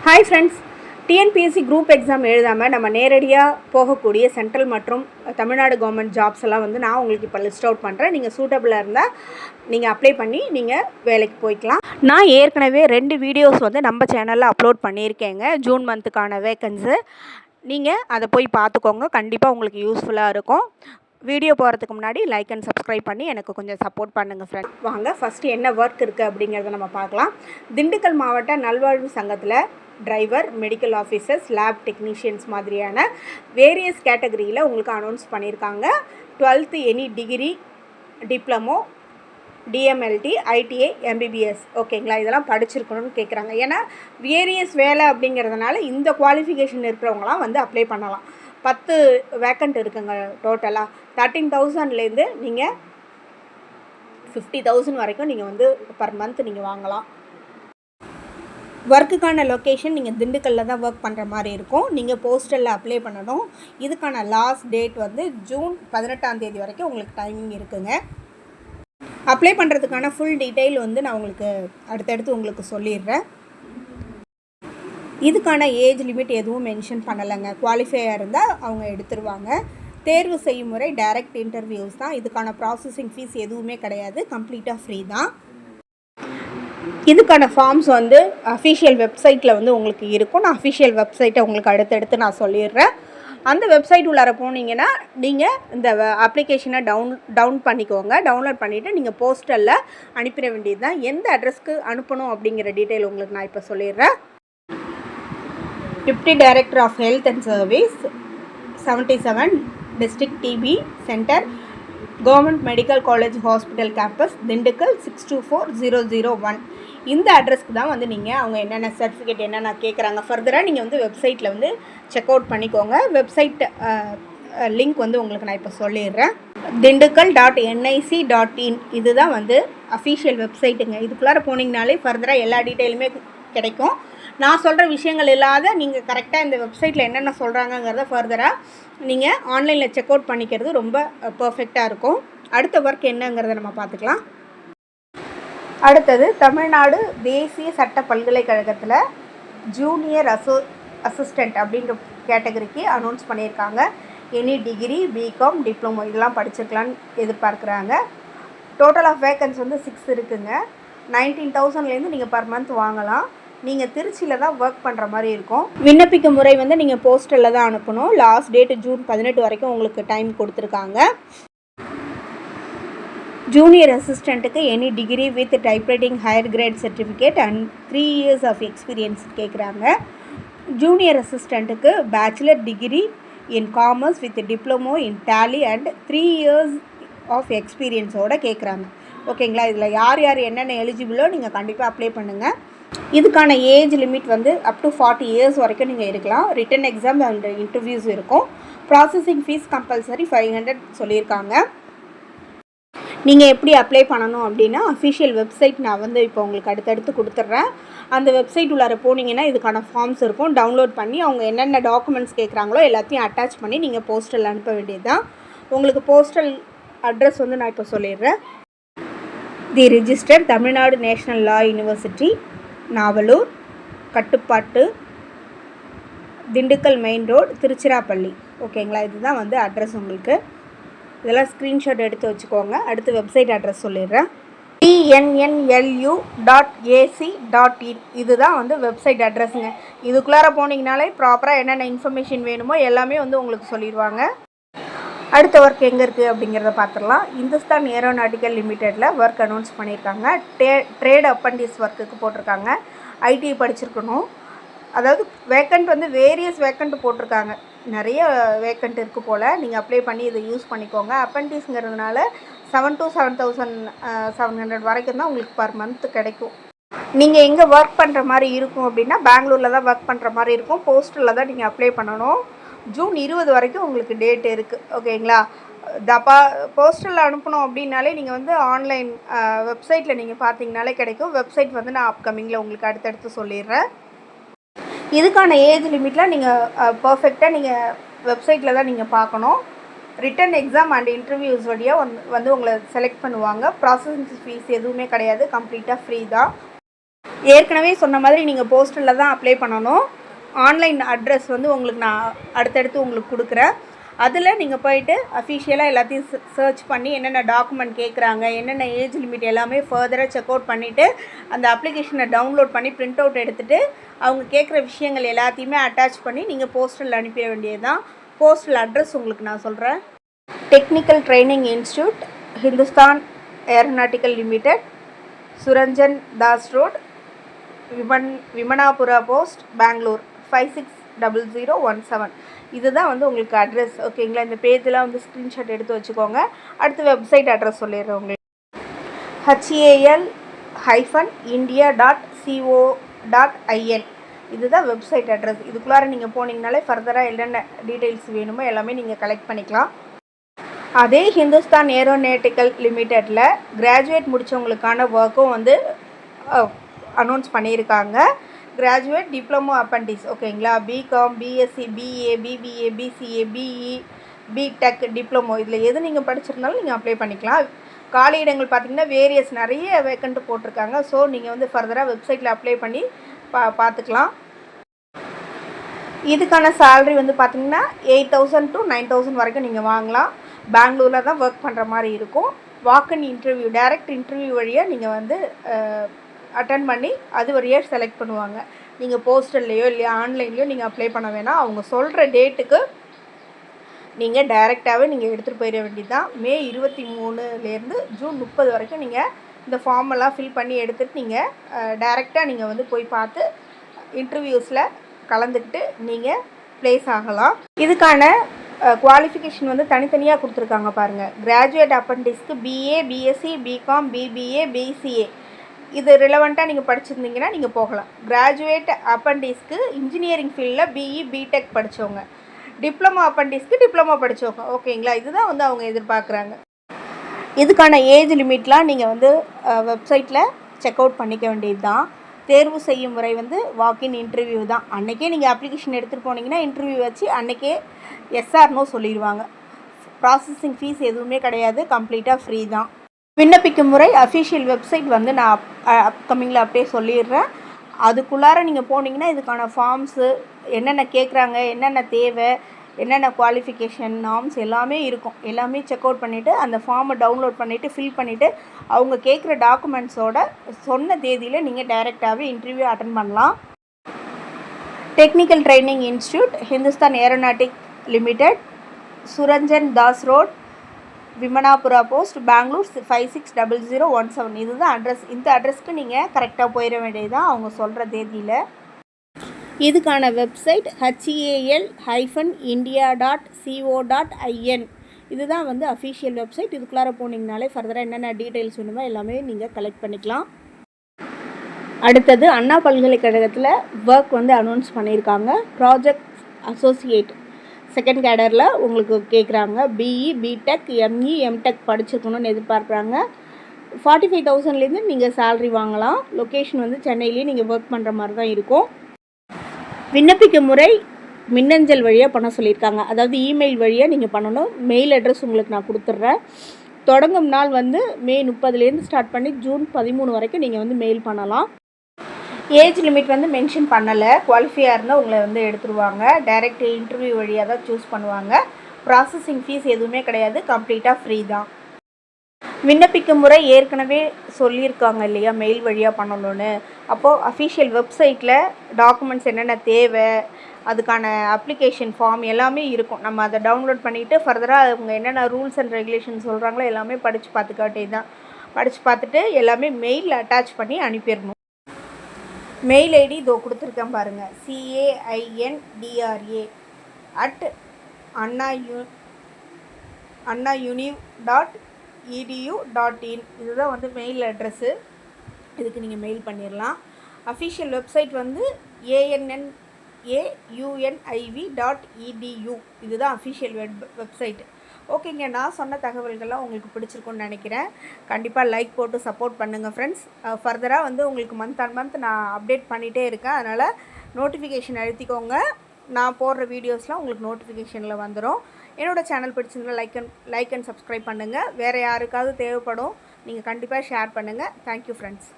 Hi friends, TNPSC group exam எழுதாமல் நம்ம நேரடியாக போகக்கூடிய சென்ட்ரல் மற்றும் தமிழ்நாடு கவர்மெண்ட் ஜாப்ஸ் எல்லாம் வந்து நான் உங்களுக்கு இப்போ லிஸ்ட் அவுட் பண்ணுறேன். நீங்கள் சூட்டபிளாக இருந்தால் நீங்கள் அப்ளை பண்ணி நீங்கள் வேலைக்கு போய்க்கலாம். நான் ஏற்கனவே 2 வீடியோஸ் வந்து நம்ம சேனலில் அப்லோட் பண்ணியிருக்கேங்க. ஜூன் மந்த்துக்கான வேக்கன்ஸு. நீங்கள் அதை போய் பார்த்துக்கோங்க. கண்டிப்பாக உங்களுக்கு யூஸ்ஃபுல்லாக இருக்கும். வீடியோ போகிறதுக்கு முன்னாடி லைக் அண்ட் சப்ஸ்கிரைப் பண்ணி எனக்கு கொஞ்சம் சப்போர்ட் பண்ணுங்கள் ஃப்ரெண்ட். வாங்க ஃபஸ்ட்டு என்ன ஒர்க் இருக்குது அப்படிங்கிறத நம்ம பார்க்கலாம். திண்டுக்கல் மாவட்ட நல்வாழ்வு சங்கத்தில் driver, medical officers, lab technicians மாதிரியான வேரியஸ் கேட்டகரியில் உங்களுக்கு அனௌன்ஸ் பண்ணியிருக்காங்க. 12th any degree, diploma, DMLT, ITI, MBBS ஓகேங்களா, இதெல்லாம் படிச்சிருக்கணும்னு கேட்குறாங்க. ஏன்னா வேரியஸ் வேலை அப்படிங்கிறதுனால இந்த குவாலிஃபிகேஷன் இருக்கிறவங்களாம் வந்து அப்ளை பண்ணலாம். 10 வேக்கண்ட் இருக்குங்க டோட்டலாக. 13,000லேருந்து நீங்கள் 50,000 வரைக்கும் நீங்கள் வந்து பர் மந்த் நீங்கள் வாங்கலாம். ஒர்க்குக்கான லொக்கேஷன் நீங்கள் திண்டுக்கல்லில் தான் ஒர்க் பண்ணுற மாதிரி இருக்கும். நீங்கள் போஸ்டலில் அப்ளை பண்ணணும். இதுக்கான லாஸ்ட் டேட் வந்து ஜூன் 18ஆம் தேதி வரைக்கும் உங்களுக்கு டைமிங் இருக்குங்க. அப்ளை பண்ணுறதுக்கான ஃபுல் டீட்டெயில் வந்து நான் உங்களுக்கு அடுத்தடுத்து உங்களுக்கு சொல்லிடுறேன். இதுக்கான ஏஜ் லிமிட் எதுவும் மென்ஷன் பண்ணலைங்க. குவாலிஃபையாக இருந்தால் அவங்க எடுத்துருவாங்க. தேர்வு செய்யும் முறை டைரக்ட் இன்டர்வியூஸ் தான். இதுக்கான ப்ராசஸிங் ஃபீஸ் எதுவுமே கிடையாது. கம்ப்ளீட்டாக ஃப்ரீ தான். இதுக்கான ஃபார்ம்ஸ் வந்து அஃபிஷியல் வெப்சைட்டில் வந்து உங்களுக்கு இருக்கும். நான் அஃபிஷியல் வெப்சைட்டை உங்களுக்கு அடுத்தடுத்து நான் சொல்லிடுறேன். அந்த வெப்சைட் உள்ளார போனீங்கன்னா நீங்கள் இந்த அப்ளிகேஷனை டவுன் பண்ணிக்கோங்க. டவுன்லோட் பண்ணிவிட்டு நீங்கள் போஸ்டலில் அனுப்பிட வேண்டியது தான். எந்த அட்ரஸ்க்கு அனுப்பணும் அப்படிங்கிற டீட்டெயில் உங்களுக்கு நான் இப்போ சொல்லிடுறேன். Deputy director of health and service, 77 district TB centre, government medical college hospital campus, Dindigul 624001. இந்த அட்ரஸ்க்கு தான் வந்து நீங்கள் அவங்க என்னென்ன சர்டிஃபிகேட் என்னென்ன கேட்குறாங்க ஃபர்தராக நீங்கள் வந்து வெப்சைட்டில் வந்து செக் அவுட் பண்ணிக்கோங்க. வெப்சைட் லிங்க் வந்து உங்களுக்கு நான் இப்போ சொல்லிடுறேன். dindukkal.nic.in இதுதான் வந்து அஃபிஷியல் வெப்சைட்டுங்க. இதுக்குள்ளார போனீங்கனாலே ஃபர்தராக எல்லா டீட்டெயிலுமே கிடைக்கும். நான் சொல்கிற விஷயங்கள் இல்லாத நீங்கள் கரெக்டாக இந்த வெப்சைட்டில் என்னென்ன சொல்கிறாங்கங்கிறத ஃபர்தராக நீங்கள் ஆன்லைனில் செக் அவுட் பண்ணிக்கிறது ரொம்ப பர்ஃபெக்டாக இருக்கும். அடுத்த ஒர்க் என்னங்கிறத நம்ம பார்த்துக்கலாம். அடுத்தது தமிழ்நாடு தேசிய சட்ட பல்கலைக்கழகத்தில் ஜூனியர் அசிஸ்டண்ட் அப்படின்ற கேட்டகரிக்கு அனௌன்ஸ் பண்ணியிருக்காங்க. எனி டிகிரி, பிகாம், டிப்ளமோ இதெல்லாம் படிச்சிருக்கலான்னு எதிர்பார்க்குறாங்க. டோட்டல் ஆஃப் வேக்கன்ஸ் வந்து 6 இருக்குங்க. 19,000லேருந்து நீங்கள் பர் மந்த் வாங்கலாம். நீங்கள் திருச்சியில் தான் ஒர்க் பண்ணுற மாதிரி இருக்கும். விண்ணப்பிக்கும் முறை வந்து நீங்கள் போஸ்டலில் தான் அனுப்பணும். லாஸ்ட் டேட்டு ஜூன் 18 வரைக்கும் உங்களுக்கு டைம் கொடுத்துருக்காங்க. ஜூனியர் அசிஸ்டண்ட்டுக்கு any degree with typewriting higher grade certificate and 3 years of experience கேட்குறாங்க. ஜூனியர் அசிஸ்டண்ட்டுக்கு bachelor degree in commerce with diploma in Tally and 3 years of எக்ஸ்பீரியன்ஸோடு கேட்குறாங்க. ஓகேங்களா, இதில் யார் யார் என்னென்ன எலிஜிபிளோ நீங்கள் கண்டிப்பாக அப்ளை பண்ணுங்கள். இதுக்கான ஏஜ் லிமிட் வந்து அப் டு 40 years வரைக்கும் நீங்கள் இருக்கலாம். ரிட்டன் எக்ஸாம் அண்ட் இன்டர்வியூஸ் இருக்கும். ப்ராசஸிங் ஃபீஸ் கம்பல்சரி 500 சொல்லியிருக்காங்க. நீங்கள் எப்படி அப்ளை பண்ணணும் அப்படின்னா அஃபிஷியல் வெப்சைட் நான் வந்து இப்போ உங்களுக்கு அடுத்தடுத்து கொடுத்துட்றேன். அந்த வெப்சைட் உள்ளார போனீங்கன்னா இதுக்கான ஃபார்ம்ஸ் இருக்கும். டவுன்லோட் பண்ணி அவங்க என்னென்ன டாக்குமெண்ட்ஸ் கேட்குறாங்களோ எல்லாத்தையும் அட்டாச் பண்ணி நீங்கள் போஸ்டல் அனுப்ப வேண்டியது தான். உங்களுக்கு போஸ்டல் அட்ரஸ் வந்து நான் இப்போ சொல்லிடுறேன். The register, Tamil Nadu national law university, Navalur, கட்டுப்பாட்டு, திண்டுக்கல் மெயின் ரோடு, திருச்சிராப்பள்ளி. ஓகேங்களா, இதுதான் வந்து அட்ரஸ் உங்களுக்கு. இதெல்லாம் ஸ்க்ரீன்ஷாட் எடுத்து வச்சுக்கோங்க. அடுத்து வெப்சைட் அட்ரஸ் சொல்லிடுறேன். tnnlu.ac.in இதுதான் வந்து வெப்சைட் அட்ரஸுங்க. இதுக்குள்ளார போனீங்கனாலே ப்ராப்பராக என்னென்ன இன்ஃபர்மேஷன் வேணுமோ எல்லாமே வந்து உங்களுக்கு சொல்லிடுவாங்க. அடுத்த ஒர்க் எங்கே இருக்குது அப்படிங்கிறத பார்த்துடலாம். இந்துஸ்தான் ஏரோநாட்டிக்கல் லிமிட்டெடில் ஒர்க் அனௌன்ஸ் பண்ணியிருக்காங்க. ட்ரேட் அப்பண்டிஸ் ஒர்க்குக்கு போட்டிருக்காங்க. ஐடிஐ படிச்சிருக்கணும். அதாவது வேக்கண்ட் வந்து வேரியஸ் வேக்கண்ட் போட்டிருக்காங்க. நிறைய வேக்கண்ட் இருக்குது போல். நீங்கள் அப்ளை பண்ணி இதை யூஸ் பண்ணிக்கோங்க. அப்பண்டிஸ்ங்கிறதுனால 7 to 7,700 வரைக்கும் தான் உங்களுக்கு பர் மந்த் கிடைக்கும். நீங்கள் எங்கே ஒர்க் பண்ணுற மாதிரி இருக்கும் அப்படின்னா பெங்களூரில் தான் ஒர்க் பண்ணுற மாதிரி இருக்கும். போஸ்டலில் தான் நீங்கள் அப்ளை பண்ணணும். ஜூன் 20 வரைக்கும் உங்களுக்கு டேட் இருக்குது. ஓகேங்களா, போஸ்டலில் அனுப்பணும் அப்படின்னாலே நீங்கள் வந்து ஆன்லைன் வெப்சைட்டில் நீங்கள் பார்த்தீங்கனாலே கிடைக்கும். வெப்சைட் வந்து நான் அப்கமிங்கில் உங்களுக்கு அடுத்தடுத்து சொல்லிடுறேன். இதுக்கான ஏஜ் லிமிட்லாம் நீங்கள் பர்ஃபெக்டாக நீங்கள் வெப்சைட்டில் தான் நீங்கள் பார்க்கணும். ரிட்டன் எக்ஸாம் அண்ட் இன்டர்வியூஸ் வழியாக வந்து உங்களை செலக்ட் பண்ணுவாங்க. ப்ராசஸிங் ஃபீஸ் எதுவுமே கிடையாது. கம்ப்ளீட்டாக ஃப்ரீ தான். ஏற்கனவே சொன்ன மாதிரி நீங்கள் போஸ்டரில் தான் அப்ளை பண்ணணும். ஆன்லைன் அட்ரஸ் வந்து உங்களுக்கு நான் அடுத்தடுத்து உங்களுக்கு கொடுக்குறேன். அதில் நீங்கள் போயிட்டு அஃபிஷியலாக எல்லாத்தையும் சர்ச் பண்ணி என்னென்ன டாக்குமெண்ட் கேட்குறாங்க, என்னென்ன ஏஜ் லிமிட் எல்லாமே ஃபர்தராக செக் அவுட் பண்ணிவிட்டு அந்த அப்ளிகேஷனை டவுன்லோட் பண்ணி பிரிண்ட் அவுட் எடுத்துகிட்டு அவங்க கேட்குற விஷயங்கள் எல்லாத்தையுமே அட்டாச் பண்ணி நீங்கள் போஸ்டரில் அனுப்பிட வேண்டியது தான். போஸ்டல் அட்ரஸ் உங்களுக்கு நான் சொல்கிறேன். Technical training institute, Hindustan aeronautical limited, Suranjan Das road, Vimanapura post, Bangalore 560017. இதுதான் வந்து உங்களுக்கு அட்ரஸ். ஓகேங்களா? இந்த பேஜெலாம் வந்து ஸ்க்ரீன்ஷாட் எடுத்து வச்சுக்கோங்க. அடுத்து வெப்சைட் அட்ரஸ் சொல்லிடுறேன் உங்களுக்கு. HALindia.co.in இதுதான் வெப்சைட் அட்ரஸ். இதுக்குள்ளார நீங்கள் போனீங்கனாலே ஃபர்தராக என்னென்ன டீட்டெயில்ஸ் வேணுமோ எல்லாமே நீங்கள் கலெக்ட் பண்ணிக்கலாம். அதே ஹிந்துஸ்தான் ஏரோநாட்டிக்கல் லிமிடெட்டில் கிராஜுவேட் முடித்தவங்களுக்கான ஒர்க்கும் வந்து அனௌன்ஸ் பண்ணியிருக்காங்க. கிராஜுவேட் டிப்ளமோ அப்பண்டிஸ், ஓகேங்களா? BCom, BSc, BA, BBA, BCA, BE, BTech, diploma இதில் எது நீங்கள் படிச்சிருந்தாலும் நீங்கள் அப்ளை பண்ணிக்கலாம். காலி இடங்கள் பார்த்திங்கன்னா வேரியஸ் நிறைய வேக்கண்ட்டு போட்டிருக்காங்க. ஸோ நீங்கள் வந்து ஃபர்தராக வெப்சைட்டில் அப்ளை பண்ணி பார்த்துக்கலாம். இதுக்கான சேலரி வந்து பார்த்திங்கன்னா 8,000 to 9,000 வரைக்கும் நீங்கள் வாங்கலாம். பெங்களூரில் தான் ஒர்க் பண்ணுற மாதிரி இருக்கும். வாக்-இன் இன்டர்வியூ, டைரக்ட் இன்டர்வியூ வழியாக நீங்கள் வந்து அட்டன் பண்ணி அது வழியாக செலக்ட் பண்ணுவாங்க. நீங்கள் போஸ்டல்லையோ இல்லையா ஆன்லைன்லையோ நீங்கள் அப்ளை பண்ண வேணாம். அவங்க சொல்கிற டேட்டுக்கு நீங்கள் டைரெக்டாகவே நீங்கள் எடுத்துகிட்டு போயிட வேண்டியது தான். மே 23லேருந்து ஜூன் 30 வரைக்கும் நீங்கள் இந்த ஃபார்மெல்லாம் ஃபில் பண்ணி எடுத்துகிட்டு நீங்கள் டைரெக்டாக நீங்கள் வந்து போய் பார்த்து இன்டர்வியூஸில் கலந்துக்கிட்டு நீங்கள் ப்ளேஸ் ஆகலாம். இதுக்கான குவாலிஃபிகேஷன் வந்து தனித்தனியாக கொடுத்துருக்காங்க பாருங்கள். கிராஜுவேட் அப்பண்டிஸ்க்கு BA, BSc, BCom, BBA, BCA இது ரிலவெண்ட்டாக நீங்கள் படிச்சிருந்தீங்கன்னா நீங்கள் போகலாம். கிராஜுவேட் அப்பண்டிஸ்க்கு இன்ஜினியரிங் ஃபீல்டில் பிஇ, பிடெக் படித்தவங்க, டிப்ளமோ அப்பண்டிஸ்க்கு டிப்ளமோ படித்தவங்க, ஓகேங்களா? இதுதான் வந்து அவங்க எதிர்பார்க்குறாங்க. இதுக்கான ஏஜ் லிமிட்லாம் நீங்கள் வந்து வெப்சைட்டில் செக் அவுட் பண்ணிக்க வேண்டியது தான். தேர்வு செய்யும் முறை வந்து வாக்-இன் இன்டர்வியூ தான். அன்றைக்கே நீங்கள் அப்ளிகேஷன் எடுத்துகிட்டு போனீங்கன்னா இன்டர்வியூ வச்சு அன்றைக்கே எஸ்ஆர்னோ சொல்லிடுவாங்க. ப்ராசஸிங் ஃபீஸ் எதுவுமே கிடையாது, கம்ப்ளீட்டாக ஃப்ரீ தான். விண்ணப்பிக்கும் முறை அஃபிஷியல் வெப்சைட் வந்து நான் அப்கமிங்கில் அப்படியே சொல்லிடுறேன். அதுக்குள்ளார நீங்கள் போனீங்கன்னா இதுக்கான ஃபார்ம்ஸு என்னென்ன கேட்குறாங்க, என்னென்ன தேவை, என்னென்ன குவாலிஃபிகேஷன் நார்ம்ஸ் எல்லாமே இருக்கும். எல்லாமே செக் அவுட் பண்ணிவிட்டு அந்த ஃபார்மை டவுன்லோட் பண்ணிவிட்டு ஃபில் பண்ணிவிட்டு அவங்க கேட்குற டாக்குமெண்ட்ஸோட சொன்ன தேதியில் நீங்கள் டைரெக்டாகவே இன்டர்வியூ அட்டன் பண்ணலாம். Technical training institute, Hindustan aeronautic limited, Suranjan Das road, Vimanapura post, Bangalore 560017. இதுதான் அட்ரஸ். இந்த அட்ரஸ்க்கு நீங்கள் கரெக்டாக போயிட வேண்டியது தான் அவங்க சொல்கிற தேதியில். இதுக்கான வெப்சைட் HAL-India.co.in இதுதான் வந்து அஃபிஷியல் வெப்சைட். இதுக்குள்ளார போனீங்கனாலே ஃபர்தராக என்னென்ன டீட்டெயில்ஸ் வேணுமோ எல்லாமே நீங்கள் கலெக்ட் பண்ணிக்கலாம். அடுத்தது அண்ணா பல்கலைக்கழகத்தில் ஒர்க் வந்து அனௌன்ஸ் பண்ணியிருக்காங்க. ப்ராஜெக்ட் அசோசியேட் செகண்ட் கேடரில் உங்களுக்கு கேட்குறாங்க. பிஇ, பிடெக், எம்இ, எம்டெக் படிச்சிருக்கணும்னு எதிர்பார்க்குறாங்க. 45,000லேருந்து நீங்கள் சேல்ரி வாங்கலாம். லொக்கேஷன் வந்து சென்னையிலேயே நீங்கள் ஒர்க் பண்ணுற மாதிரி தான் இருக்கும். விண்ணப்பிக்கும் முறை மின்னஞ்சல் வழியாக பண்ண சொல்லியிருக்காங்க. அதாவது இமெயில் வழியாக நீங்கள் பண்ணணும். மெயில் அட்ரஸ் உங்களுக்கு நான் கொடுத்துட்றேன். தொடங்கும் நாள் வந்து மே 30லேருந்து ஸ்டார்ட் பண்ணி ஜூன் 13 வரைக்கும் நீங்கள் வந்து மெயில் பண்ணலாம். ஏஜ் லிமிட் வந்து மென்ஷன் பண்ணலை. குவாலிஃபையாக இருந்தால் உங்களை வந்து எடுத்துருவாங்க. டைரெக்ட் இன்டர்வியூ வழியாக தான் சூஸ் பண்ணுவாங்க. ப்ராசஸிங் ஃபீஸ் எதுவுமே கிடையாது, கம்ப்ளீட்டாக ஃப்ரீ தான். விண்ணப்பிக்கும் முறை ஏற்கனவே சொல்லியிருக்காங்க இல்லையா, மெயில் வழியாக பண்ணணும்னு. அப்போது அஃபிஷியல் வெப்சைட்டில் டாக்குமெண்ட்ஸ் என்னென்ன தேவை, அதுக்கான அப்ளிகேஷன் ஃபார்ம் எல்லாமே இருக்கும். நம்ம அதை டவுன்லோட் பண்ணிவிட்டு ஃபர்தராக அவங்க என்னென்ன ரூல்ஸ் அண்ட் ரெகுலேஷன் சொல்கிறாங்களோ எல்லாமே படித்து பார்த்துக்காட்டே தான். படித்து பார்த்துட்டு எல்லாமே மெயிலில் அட்டாச் பண்ணி அனுப்பிடணும். மெயில் ஐடி இதோ கொடுத்துருக்கேன் பாருங்கள். CAINDRA@annauniv.edu.in இதுதான் வந்து மெயில் அட்ரஸ்ஸு. இதுக்கு நீங்கள் மெயில் பண்ணிடலாம். அஃபிஷியல் வெப்சைட் வந்து ANNAUNIV.edu இதுதான் அஃபிஷியல் வெப்சைட். ஓகேங்க, நான் சொன்ன தகவல்கள்லாம் உங்களுக்கு பிடிச்சிருக்குன்னு நினைக்கிறேன். கண்டிப்பாக லைக் போட்டு சப்போர்ட் பண்ணுங்கள் ஃப்ரெண்ட்ஸ். ஃபர்தராக வந்து உங்களுக்கு மந்த் ஆன் மந்த் நான் அப்டேட் பண்ணிகிட்டே இருக்கேன். அதனால் நோட்டிஃபிகேஷன் அழுத்திக்கோங்க. நான் போடுற வீடியோஸ்லாம் உங்களுக்கு நோட்டிஃபிகேஷனில் வந்துடும். என்னோடய சேனல் பிடிச்சிருந்தா லைக் அண்ட் சப்ஸ்கிரைப் பண்ணுங்கள். வேறு யாருக்காவது தேவைப்படும், நீங்கள் கண்டிப்பாக ஷேர் பண்ணுங்கள். Thank you friends.